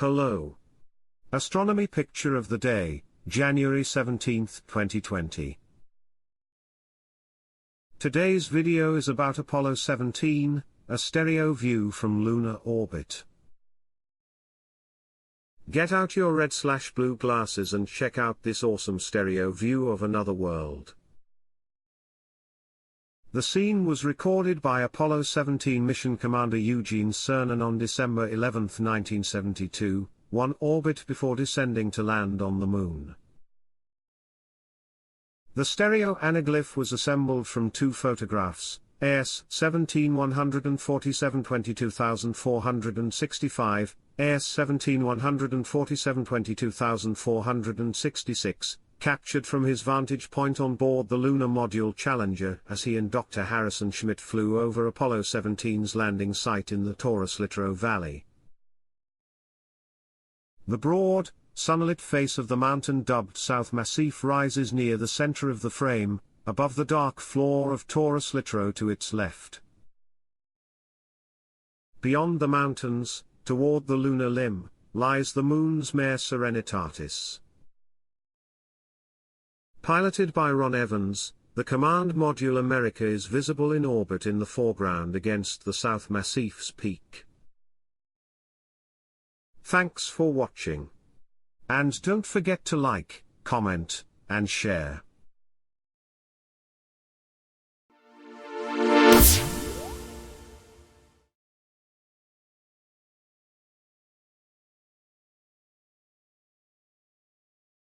Hello. Astronomy picture of the day, January 17, 2020. Today's video is about Apollo 17, a stereo view from lunar orbit. Get out your red/blue glasses and check out this awesome stereo view of another world. The scene was recorded by Apollo 17 mission commander Eugene Cernan on December 11, 1972, one orbit before descending to land on the Moon. The stereo anaglyph was assembled from two photographs, AS-17 147 22465, AS-17 147 22466, captured from his vantage point on board the Lunar Module Challenger as he and Dr. Harrison Schmitt flew over Apollo 17's landing site in the Taurus-Littrow Valley. The broad, sunlit face of the mountain dubbed South Massif rises near the center of the frame, above the dark floor of Taurus-Littrow to its left. Beyond the mountains, toward the lunar limb, lies the Moon's Mare Serenitatis. Piloted by Ron Evans, the command module America is visible in orbit in the foreground against the South Massif's peak. Thanks for watching. And don't forget to like, comment, and share.